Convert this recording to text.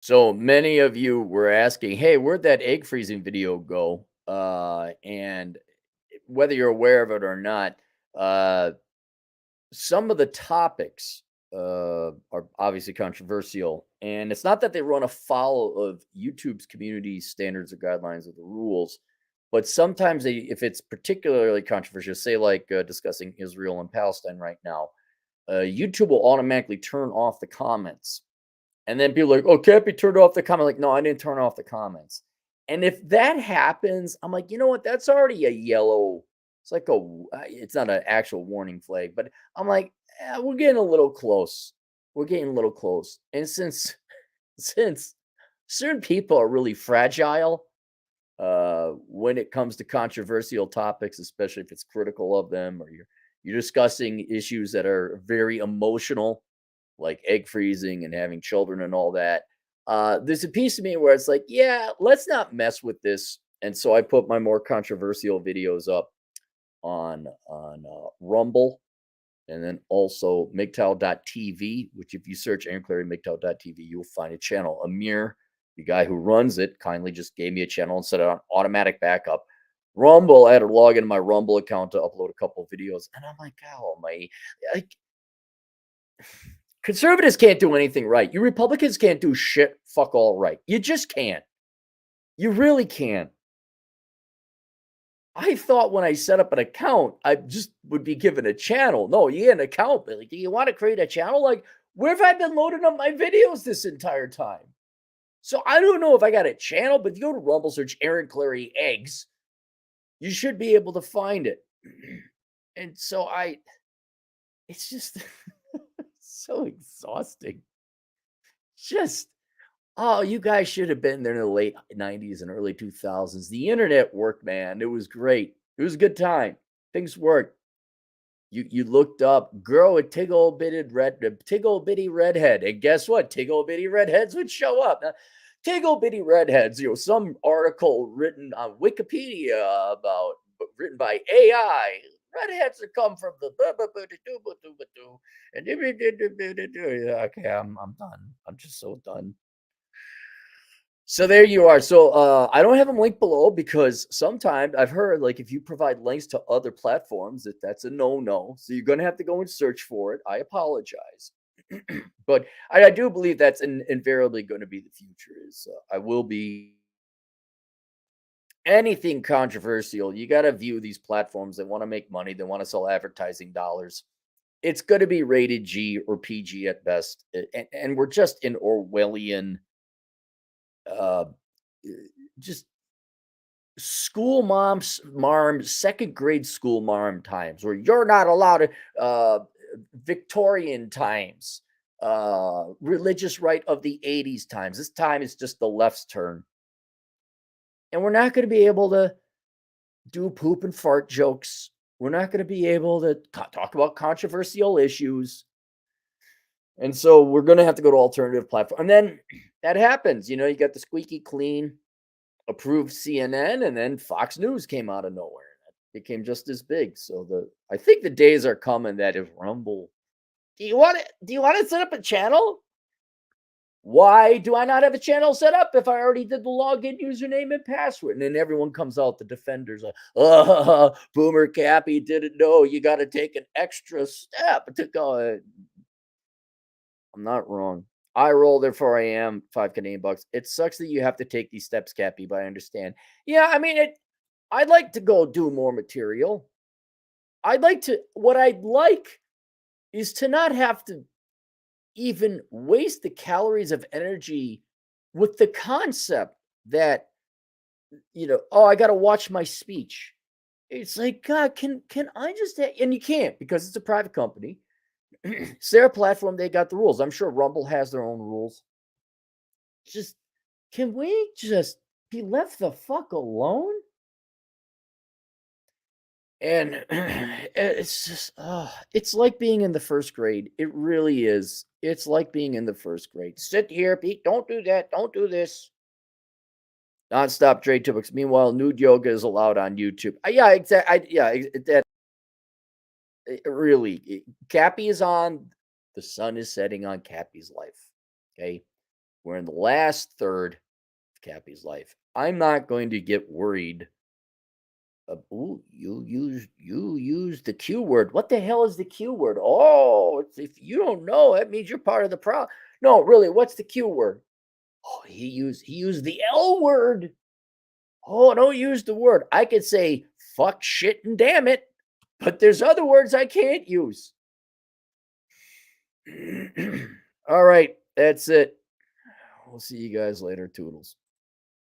So many of you were asking, "Hey, where'd that egg freezing video go?" And whether you're aware of it or not, uh, some of the topics are obviously controversial, and it's not that they run afoul of YouTube's community standards or guidelines or the rules, but sometimes if it's particularly controversial, say like discussing Israel and Palestine right now, YouTube will automatically turn off the comments and then people are like, "Oh, can't be turned off the comment." Like, no, I didn't turn off the comments. And if that happens, I'm like, you know what? That's already a yellow. It's like it's not an actual warning flag, but I'm like, we're getting a little close. We're getting a little close. And since certain people are really fragile when it comes to controversial topics, especially if it's critical of them or you're discussing issues that are very emotional like egg freezing and having children and all that. There's a piece of me where it's like, yeah, let's not mess with this. And so I put my more controversial videos up on Rumble and then also MGTOW.tv, which if you search Aaron Clary MGTOW.tv, you'll find a channel. Amir, the guy who runs it, kindly just gave me a channel and set it on automatic backup. Rumble, I had to log into my Rumble account to upload a couple of videos. And I'm like, oh my, like, conservatives can't do anything right. You Republicans can't do shit fuck all right. You just can't. You really can't. I thought when I set up an account, I just would be given a channel. No, you get an account. But like, do you want to create a channel? Like, where have I been loading up my videos this entire time? So I don't know if I got a channel, but if you go to Rumble, search Aaron Clary eggs, you should be able to find it. And so it's just so exhausting. Just Oh, you guys should have been there in the late 90s and early 2000s. The internet worked, man. It was great. It was a good time. Things worked. You looked up girl with tiggle bitty redhead, and guess what? Tiggle bitty redheads would show up. Now, tiggle bitty redheads, some article written on Wikipedia written by AI. Redheads that come from the and okay, I'm done. I'm just so done. So there you are. So I don't have them linked below because sometimes I've heard like if you provide links to other platforms, that's a no-no. So you're gonna have to go and search for it. I apologize, but I do believe that's invariably going to be the future. Is I will be anything controversial. You got to view these platforms that want to make money. They want to sell advertising dollars. It's going to be rated G or PG at best, and we're just in Orwellian. Uh, just school marm, second grade school marm times where you're not allowed to Victorian times, religious right of the 80s times. This time is just the left's turn. And we're not going to be able to do poop and fart jokes. We're not going to be able to talk about controversial issues. And so we're going to have to go to alternative platform. And then that happens. You got the squeaky clean approved CNN, and then Fox News came out of nowhere. It became just as big. So I think the days are coming that if Rumble, do you want to set up a channel? Why do I not have a channel set up if I already did the login username and password? And then everyone comes out, the defenders, like, Boomer Cappy didn't know you got to take an extra step to go. I'm not wrong. I roll, therefore I am 5 Canadian bucks. It sucks that you have to take these steps, Cappy, but I understand. Yeah, I mean I'd like to go do more material. What I'd like is to not have to even waste the calories of energy with the concept that, oh, I got to watch my speech. It's like, God, can I just, and you can't because it's a private company. It's their platform. They got the rules. I'm sure Rumble has their own rules. Just, can we just be left the fuck alone? And it's just, it's like being in the first grade. It really is. It's like being in the first grade. Sit here, Pete. Don't do that. Don't do this. Nonstop trade topics. Meanwhile, nude yoga is allowed on YouTube. Yeah, exactly. Yeah, that really. Cappy is on. The sun is setting on Cappy's life. Okay. We're in the last third of Cappy's life. I'm not going to get worried. Ooh, you use the Q word. What the hell is the Q word? Oh, if you don't know, that means you're part of the problem. No, really, what's the Q word? Oh, he used the L word. Oh, don't use the word. I could say fuck, shit, and damn it, but there's other words I can't use. All right, that's it. We'll see you guys later. Toodles.